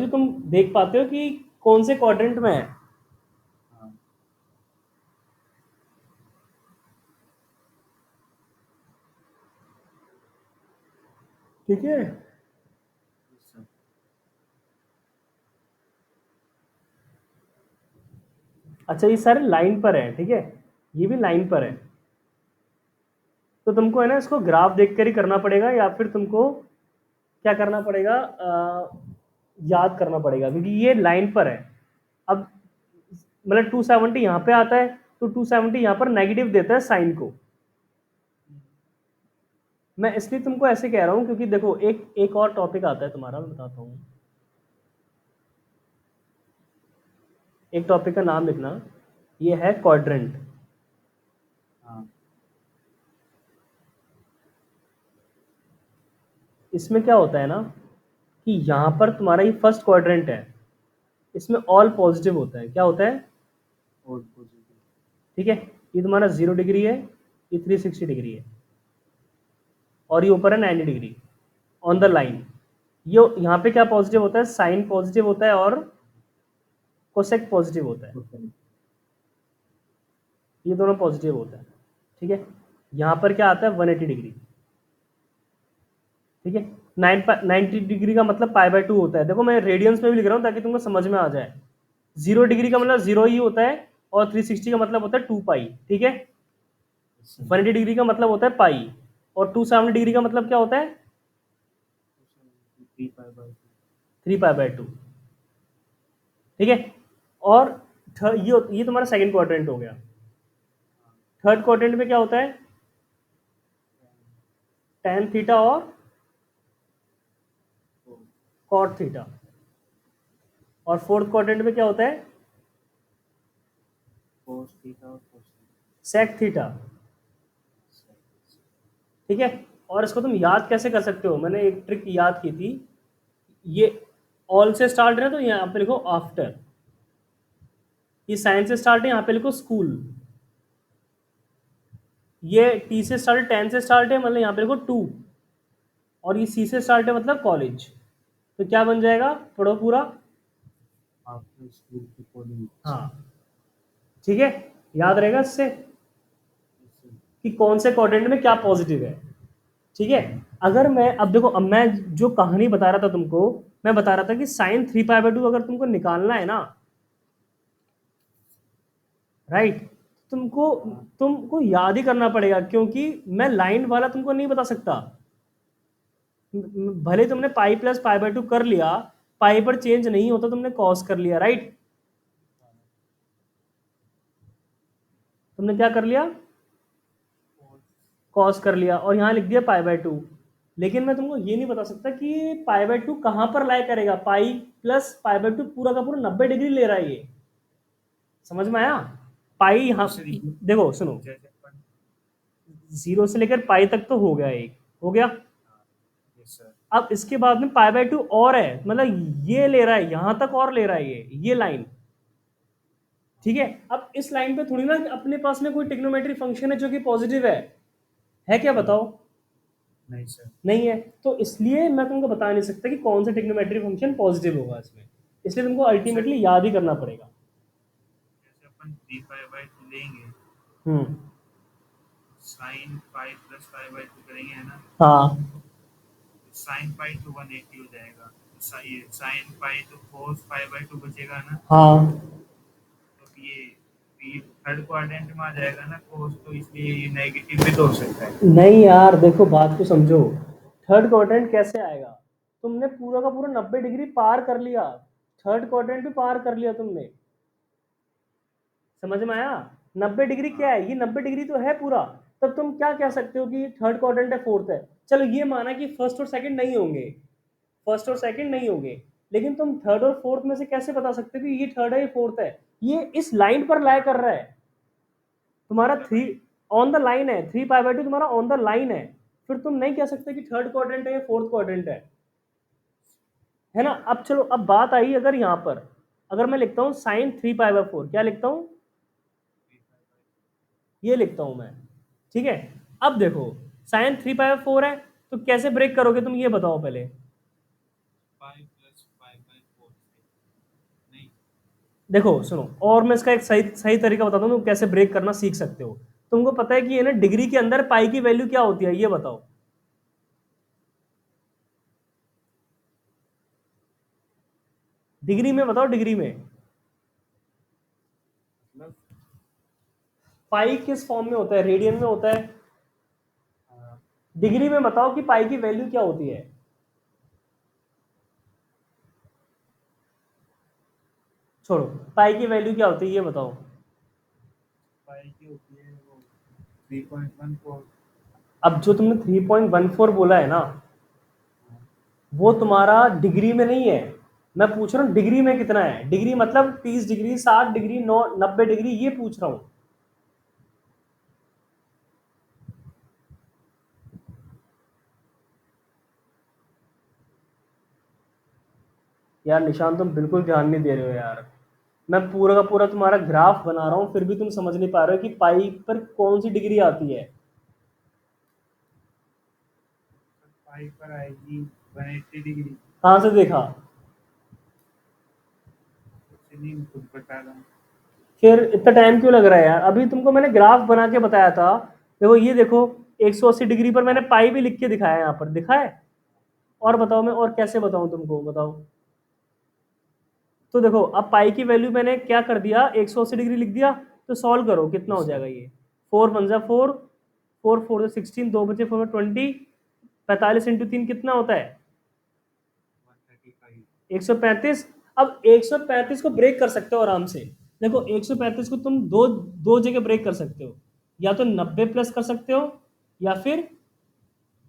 तुम देख पाते हो कि कौन से क्वाड्रेंट में है। ठीक है। अच्छा, ये सारे लाइन पर है, ठीक है, ये भी लाइन पर है। तो तुमको है ना, इसको ग्राफ देखकर ही करना पड़ेगा, या फिर तुमको क्या करना पड़ेगा, याद करना पड़ेगा, क्योंकि ये लाइन पर है। अब मतलब 270 यहाँ पे आता है, तो 270 यहाँ पर नेगेटिव देता है साइन को। मैं इसलिए तुमको ऐसे कह रहा हूँ, क्योंकि देखो एक और टॉपिक आता है तुम्हारा, मैं बताता हूँ। एक टॉपिक का नाम लिखना, ये है क्वाड्रेंट। इसमें क्या होता है ना, कि यहाँ पर तुम्हारा ये फर्स्ट क्वाड्रेंट है, इसमें ऑल पॉजिटिव होता है। क्या होता है? और पॉजिटिव। ठीक है। ये तुम्हारा 0 डिग्री है, ये 360 डिग्री है, और ये ऊपर है 90 डिग्री ऑन द लाइन। ये यहाँ पे क्या पॉजिटिव होता है? साइन पॉजिटिव होता है, और कोसेक पॉजिटिव होता है, ये दोनों पॉजिटिव होता है, ठीक है। यहाँ पर क्या आता है? 180 डिग्री, ठीक है। 90 डिग्री का मतलब π/2 होता है। देखो मैं रेडियंस में भी लिख रहा हूँ ताकि तुमको समझ में आ जाए। 0 डिग्री का मतलब 0 ही होता है, और 360 का मतलब होता है 2π, ठीक है। 180 डिग्री का मतलब होता है पाई, और 270 डिग्री का मतलब क्या होता है? 3π/2, ठीक है। और ये तुम्हारा सेकंड क्वाड्रेंट हो गया। थर्ड क्वाड्रेंट में क्या होता है? tan थीटा और cot थीटा। और फोर्थ क्वाड्रेंट में क्या होता है? cos थीटा और cos sec थीटा। ठीक है। और इसको तुम याद कैसे कर सकते हो? मैंने एक ट्रिक याद की थी। ये ऑल से स्टार्ट है तो यहाँ पे लिखो आफ्टर। ये साइन से स्टार्ट है, यहाँ पे लिखो स्कूल। ये टी से स्टार्ट है, 10 से स्टार्ट है, मतलब यहाँ पे लिखो 2। और ये सी से स्टार्ट है मतलब कॉलेज। तो क्या बन जाएगा? पढ़ो पूरा। After school to college. हाँ ठीक है, याद रहेगा इससे कि कौन से क्वाड्रेंट में क्या पॉजिटिव है। ठीक है। अगर मैं अब देखो, अब मैं जो कहानी बता रहा था तुमको, मैं बता रहा था कि साइन 3 पाई/2 अगर तुमको निकालना है ना, राइट, तुमको तुमको याद ही करना पड़ेगा, क्योंकि मैं लाइन वाला तुमको नहीं बता सकता। भले तुमने पाई प्लस पाई/2 कर लिया, पाई पर चेंज नहीं होता, तुमने कॉस कर लिया, राइट। तुमने क्या कर लिया? कॉस कर लिया, और यहाँ लिख दिया पाई/2। लेकिन मैं तुमको ये नहीं बता सकता कि पाई/2 कहाँ पर लाई करेगा। पाई प्लस पाई/2 पूरा का पूरा 90 डिग्री ले रहा है ये। समझ में आया? पाई यहाँ देखो सुनो, जैसे अपन 0 से लेकर पाई तक तो हो गया, एक हो गया। yes sir अब इसके बाद में पाई/2 और है, मतलब ये ले रहा है यहां तक और ले रहा है ये लाइन। ठीक है। अब इस लाइन पे थोड़ी ना अपने पास में कोई टिग्नोमेट्री फंक्शन है जो कि पॉजिटिव है क्या बताओ? नहीं सर नहीं है। तो इसलिए मैं तुमको बता नहीं सकता कि कौन सा टिग्नोमेट्री फंक्शन पॉजिटिव होगा इसमें। इसलिए तुमको अल्टीमेटली याद ही करना पड़ेगा। जैसे अपन 3 पाई/2 लेंगे, हम्म। साइन पाई प्लस पाई/2 करेंगे है ना, हाँ साइन पाई तो 180 हो जाएगा। ये साइन पाई तो cos पाई/2 बचेगा ना, हाँ। तो ये थर्ड क्वाड्रेंट में आ जाएगा ना cos, तो इसलिए ये नेगेटिव भी तो हो सकता है। नहीं यार देखो, बात को समझो। थर्ड क्वाड्रेंट कैसे आएगा? तुमने पूरा का पूरा 90 डिग्री पार कर लिया, थर्ड क्वाड्रेंट भी पार कर लिया तुमने। समझ में आया? 90 डिग्री क्या है? ये 90 डिग्री तो है पूरा। तब तुम क्या कह सकते हो कि थर्ड क्वाड्रेंट है, फोर्थ है। चलो ये माना कि फर्स्ट और सेकंड नहीं होंगे, फर्स्ट और सेकंड नहीं होंगे, लेकिन तुम थर्ड और फोर्थ में से कैसे बता सकते हो कि ये थर्ड है ये फोर्थ है? ये इस लाइन पर लाई कर रहा है तुम्हारा। 3 ऑन द लाइन है, 3 पाई/2 तुम्हारा ऑन द लाइन है। फिर तुम नहीं कह सकते कि थर्ड क्वाड्रेंट है या फोर्थ क्वाड्रेंट है ना? अब चलो, अब बात आई अगर यहाँ पर, अगर मैं लिखता हूँ साइन 3 पाई/4, क्या लिखता हूँ? ये लिखता हूँ मैं। ठीक है। अब देखो, साइन 3 पाई/4 है, तो कैसे ब्रेक करोगे तुम ये बताओ पहले। पाई प्लस पाई/4 नहीं, देखो सुनो, और मैं इसका एक सही सही तरीका बताता हूँ, तुम कैसे ब्रेक करना सीख सकते हो। तुमको पता है कि ये ना डिग्री के अंदर पाई की वैल्यू क्या होती है, ये बताओ। डिग्री में बताओ, डिग्री में मतलब पाई किस फॉर्म में होता है? रेडियन में होता है। डिग्री में बताओ कि पाई की वैल्यू क्या होती है। छोड़ो, पाई की वैल्यू क्या होती है ये बताओ। पाई की होती है वो 3.14। अब जो तुमने 3.14 बोला है ना, वो तुम्हारा डिग्री में नहीं है। मैं पूछ रहा हूँ डिग्री में कितना है। डिग्री मतलब 30 डिग्री, 60 डिग्री, 90 डिग्री, ये पूछ रहा हूँ। यार निशान, तुम बिल्कुल ध्यान नहीं दे रहे हो यार। मैं पूरा का पूरा तुम्हारा ग्राफ बना रहा हूँ, फिर भी तुम समझ नहीं पा रहे हो कि पाई पर कौन सी डिग्री आती है। पाई पर आएगी 180 डिग्री। कहाँ से देखा? चलिए खुद बता रहा हूँ। फिर इतना टाइम क्यों लग रहा है यार? अभी तुमको मैंने ग्राफ बना के बताया था। देखो ये देखो, 180 डिग्री पर मैंने पाई भी लिख के दिखाया, यहाँ पर दिखा है। और बताओ, मैं और कैसे बताऊं तुमको, बताओ। तो देखो, अब पाई की वैल्यू मैंने क्या कर दिया, 180 डिग्री लिख दिया। तो सॉल्व करो, कितना हो जाएगा ये। 4 × 1 = 4, 4 × 4 = 16, 2 बचे 4 में 20, 45 × 3 कितना होता है? 135। 135। अब 135 को ब्रेक कर सकते हो आराम से। देखो 135 को तुम दो दो जगह ब्रेक कर सकते हो, या तो 90 प्लस कर सकते हो, या फिर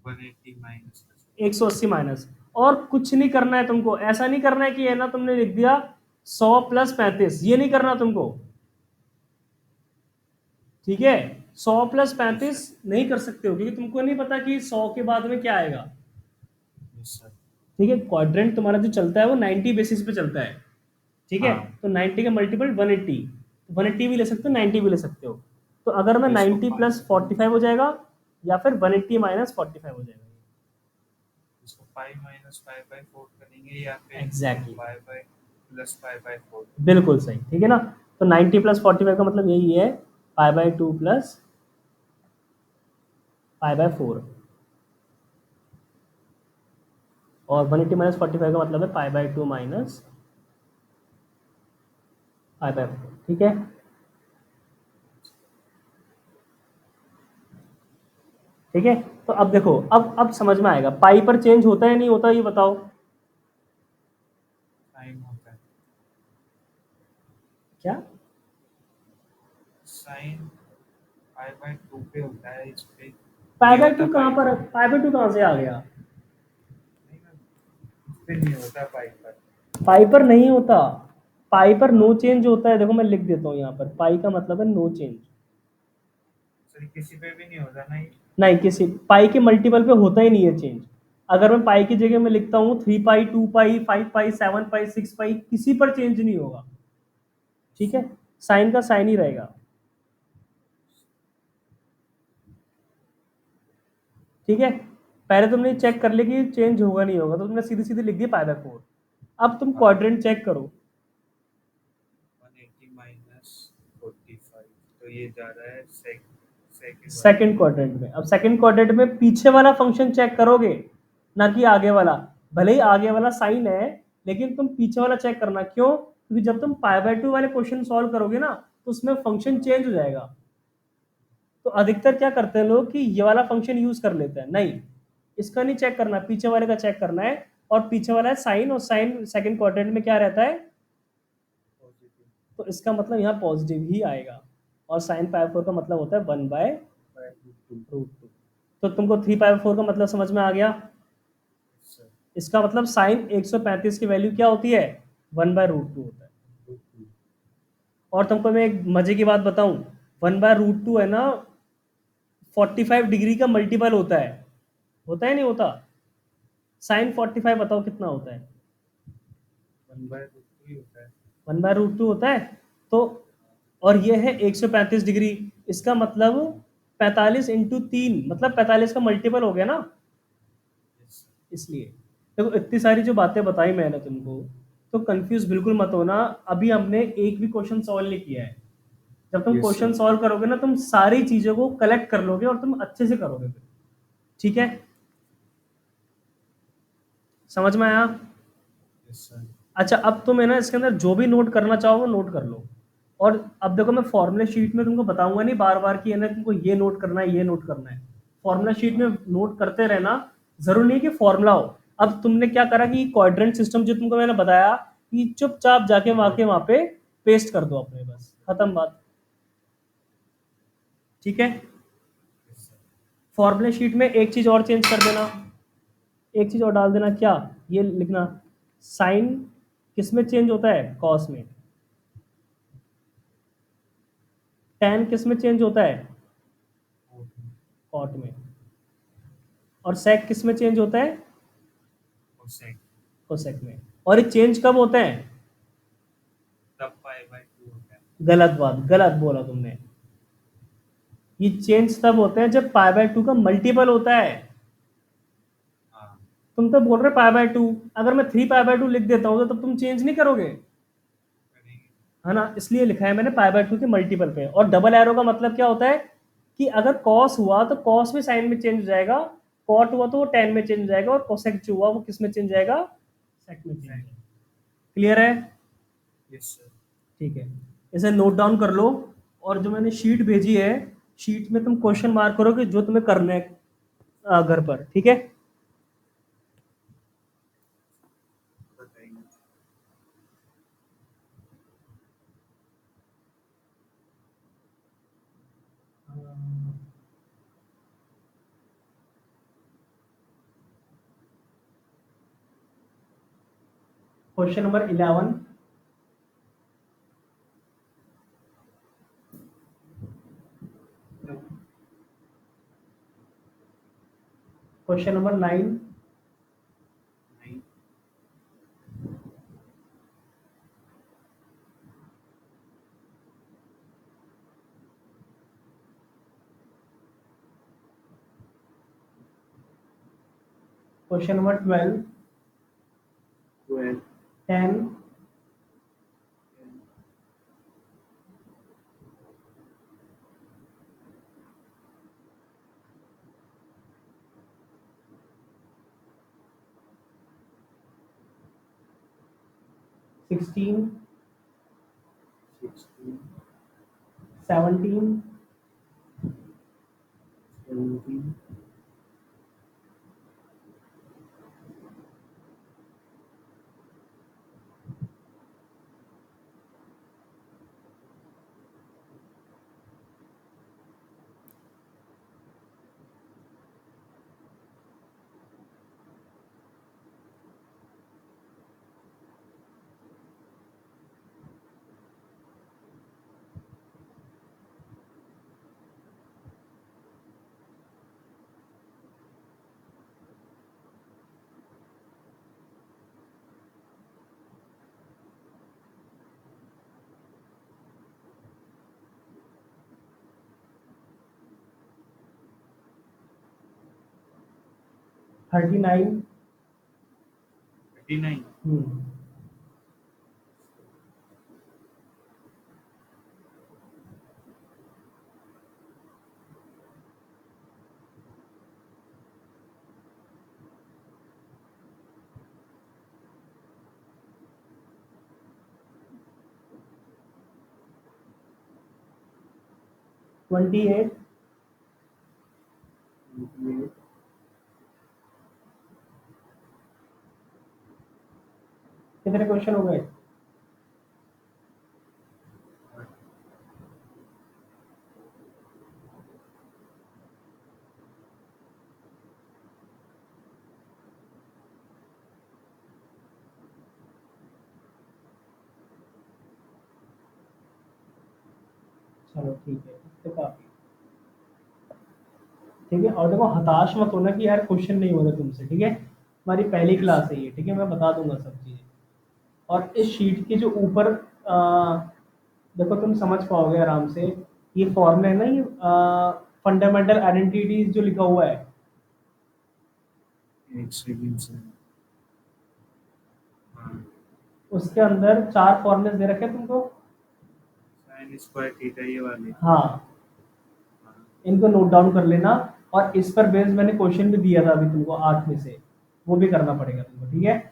180 माइनस 180 माइनस, और कुछ नहीं करना है तुमको। ऐसा नहीं करना है कि है ना तुमने लिख दिया 100 प्लस 35, ये नहीं करना तुमको, ठीक है। 100 प्लस यस 35 सर। नहीं कर सकते हो क्योंकि तुमको नहीं पता कि 100 के बाद में क्या आएगा, यस सर। ठीक है। क्वाड्रेंट तुम्हारा जो चलता है वो 90 बेसिस पे चलता है, ठीक है। हाँ, तो 90 का मल्टीपल 180, 180 भी ले सकते हो, 90 भी ले सकते हो। तो अगर मैं तो इसको 90 पाई प्लस 45 हो जाएगा, या फिर 180 माइनस 45 हो जाएगा। इसको पाई माइनस पाई बाय 4 करेंगे या फिर exactly, pi by plus pi by 4। बिल्कुल सही, ठीक है ना। तो 90 प्लस 45 का मतलब यही है, pi by 2 plus pi by 4, और 180 माइनस 45 का मतलब है pi by 2 minus pi by 4, ठीक है। ठीक है, तो अब देखो, अब समझ में आएगा पाई पर चेंज होता है नहीं होता, ये बताओ। साइन होता है। क्या? साइन पाई बाय 2 पे होता है, इस पे पाई नहीं बाय होता 2 कहाँ पाई पर, पर। पाई बाय 2 कहाँ से आ गया? नहीं ना, इस पे नहीं होता पाई पर। पाई पर नहीं होता, पाई पर नो चेंज होता है। देखो मैं लिख देता हूँ यहाँ पर, पाई का मतलब है नो चेंज। सर किसी पे भी नहीं होता ना ये। नहीं, किसी पाई के मल्टीपल पे होता ही नहीं है चेंज। अगर मैं पाई की जगह में लिखता हूँ 3 पाई, 2 पाई, 5 पाई, 7 पाई, 6 पाई, किसी पर चेंज नहीं होगा, ठीक है। साइन का साइन ही रहेगा, ठीक है। पहले तुमने चेक कर लिया कि चेंज होगा नहीं होगा, तो तुमने सीधी सीधी लिख दिया पाई बाय 4। अब तुम हाँ, क्वाड्रेंट चेक करो। 180 माइनस 45, तो ये जा रहा है सेकंड वाले सेकंड में। क्वाड्रेंट में, अब सेकंड क्वाड्रेंट में पीछे वाला फंक्शन चेक करोगे, ना कि आगे वाला। भले ही आगे वाला साइन है, लेकिन तुम पीछे वाला चेक करना। क्यों? क्योंकि जब तुम पाई बाय 2 वाले क्वेश्चन सॉल्व करोगे ना, तो उसमें फंक्शन चेंज हो जाएगा। तो अधिकतर क्या करते हैं लोग कि ये वाला फंक्शन यूज कर लेते हैं, नहीं, इसका नहीं चेक करना, पीछे वाले का चेक करना है। और पीछे वाला है साइन, और साइन सेकंड क्वाड्रेंट में क्या रहता है, पॉजिटिव तो इसका मतलब यहाँ पॉजिटिव ही आएगा। और साइन पाई 4 का मतलब होता है 1 बाय बाय रूट 2। रूट 2। तो तुमको 3 पाई 4 का मतलब समझ में आ गया। सर इसका मतलब साइन 135 की वैल्यू क्या होती है, 1 बाय रूट 2 होता है। रूट 2। और तुमको मैं एक मजे की बात बताऊं, 1 बाय रूट 2 है ना, 45 डिग्री का मल्टीपल होता है नहीं होता? साइन 45 बताओ कितना होता है? 1 बाय रूट 2 ही होता है। 1 बाय रूट 2 होता है। तो और ये है 135 डिग्री, इसका मतलब 45 इंटू 3, मतलब 45 का मल्टीपल हो गया ना, यस सर। इसलिए। देखो इतनी सारी जो बातें बताई मैंने तुमको, तो कंफ्यूज बिल्कुल मत होना। अभी हमने एक भी क्वेश्चन सॉल्व नहीं किया है। जब तुम यस क्वेश्चन सर। सॉल्व करोगे ना, तुम सारी चीजों को कलेक्ट कर लोगे और तुम अच्छे से करोगे फिर, ठीक है। समझ में आया? Yes sir. अच्छा, अब तुम है ना इसके अंदर जो भी नोट करना चाहो वो नोट कर लो। और अब देखो, मैं फॉर्मूला शीट में तुमको बताऊंगा नहीं बार बार कि है ना तुमको ये नोट करना है, ये नोट करना है। फॉर्मूला शीट में हाँ। नोट करते रहना, जरूरी नहीं कि फॉर्मूला हो। अब तुमने क्या करा कि क्वाड्रेंट सिस्टम जो तुमको मैंने बताया, कि चुपचाप जाके वहां पे पेस्ट कर दो अपने, बस खत्म बात, ठीक है। Yes sir. फॉर्मूला शीट में एक चीज और चेंज कर देना, एक चीज और डाल देना, क्या? ये लिखना, साइन किस में चेंज होता है, कॉस में। टैन किस में चेंज होता है, कॉट में। और सेक किस में चेंज होता है, कोसेक कोसेक में। और ये चेंज कब होता है? तब पाई बाय 2 होता है। गलत बात, गलत बोला तुमने। ये चेंज तब होते हैं जब पाई बाय 2 का मल्टीपल होता है। हाँ, तुम तो बोल रहे पाई बाय 2, अगर मैं 3 पाई बाय 2 लिख देता हूँ तो तब तुम चेंज नहीं करोगे, करेंगे। है ना। इसलिए लिखा है मैंने पाई बाय 2 के मल्टीपल पे। और डबल एरो का मतलब क्या होता है, कि अगर कॉस हुआ तो कॉस भी साइन में चेंज हो जाएगा, कॉट हुआ तो वो टेन में चेंज हो जाएगा, और कोसेक जो हुआ वो किस में चेंज हो जाएगा, सेक में चेंज हो जाएगा। क्लियर है? Yes sir. ठीक है, इसे नोट डाउन कर लो। और जो मैंने शीट भेजी है, शीट में तुम क्वेश्चन मार्क करो कि जो तुम्हें करना है घर पर, ठीक है। बताइए। Question number 11, question number 9, question number 12, 10, 16, 17, 39, 39, हम्म, 28, कितने क्वेश्चन हो गए? चलो ठीक है, इससे काफी। ठीक है, और देखो हताश मत होना कि यार क्वेश्चन नहीं हो रहे तुमसे, ठीक है? हमारी पहली क्लास है ये, ठीक है? मैं बता दूंगा सब चीज़ें। और इस शीट के जो ऊपर देखो तुम समझ पाओगे आराम से, ये फॉर्मूला है ना, ये फंडामेंटल आइडेंटिटीज जो लिखा हुआ है, एक सेकंड से। हाँ, उसके अंदर 4 फॉर्मूले दे रखे हैं तुमको। sin स्क्वायर थीटा ये वाले। हाँ, हाँ, इनको नोट डाउन कर लेना, और इस पर बेस मैंने क्वेश्चन भी दिया था अभी तुमको 8 में से, वो भी करना पड़ेगा तुमको, ठीक है?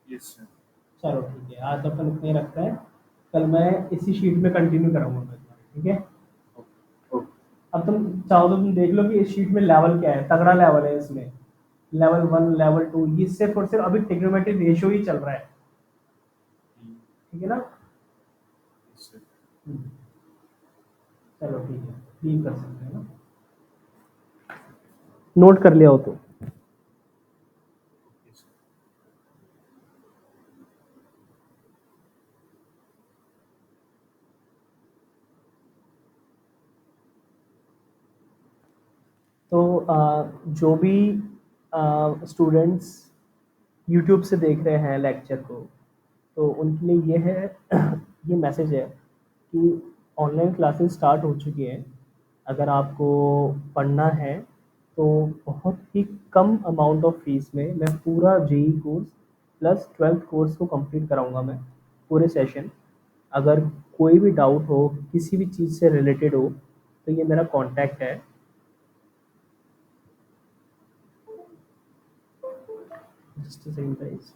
Yes sir. चलो ठीक है, आज अपन इतने ही रखते हैं, कल मैं इसी शीट में कंटिन्यू कराऊंगा मैं तुम्हारी, ठीक है? ओके। अब तुम चाहो तो तुम देख लो कि इस शीट में लेवल क्या है, तगड़ा लेवल है इसमें, लेवल 1, लेवल 2, ये सिर्फ और सिर्फ अभी ट्रिग्नोमेट्री रेशियो ही चल रहा है, ठीक है ना? Yes sir. हम्म, चलो ठीक है, लीव कर सकते हैं ना, नोट कर लिया हो तो। Yes sir. तो जो भी स्टूडेंट्स यूट्यूब से देख रहे हैं लेक्चर को, तो उनके लिए ये है ये मैसेज है कि ऑनलाइन क्लासेस स्टार्ट हो चुकी हैं। अगर आपको पढ़ना है तो बहुत ही कम अमाउंट ऑफ फीस में मैं पूरा JEE course plus 12th course को कंप्लीट कराऊंगा मैं, पूरे सेशन। अगर कोई भी डाउट हो, किसी भी चीज़ से रिलेटेड हो, तो ये मेरा कॉन्टैक्ट है। Just a second guys,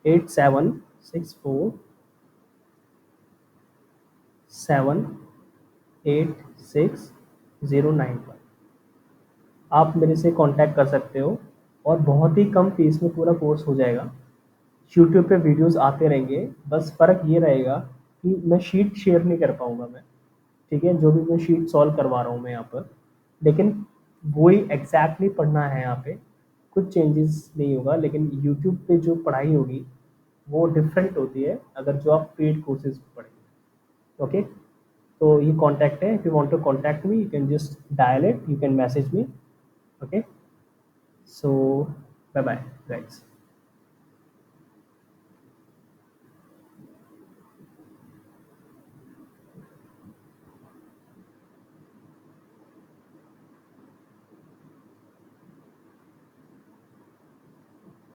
8764786091। आप मेरे से कांटेक्ट कर सकते हो, और बहुत ही कम फीस में पूरा कोर्स हो जाएगा। यूट्यूब पे वीडियोस आते रहेंगे, बस फ़र्क ये रहेगा कि मैं शीट शेयर नहीं कर पाऊँगा मैं, ठीक है? जो भी मैं शीट सॉल्व करवा रहा हूँ मैं यहाँ पर, लेकिन वही एग्जैक्टली पढ़ना है यहाँ पे। कुछ चेंजेस नहीं होगा, लेकिन यूट्यूब पे जो पढ़ाई होगी वो डिफरेंट होती है अगर जो आप पेड कोर्सेज पढ़ेंगे। ओके, तो ये कॉन्टैक्ट है, if you want to contact me you can just dial it, you can message me. Okay, so bye bye guys.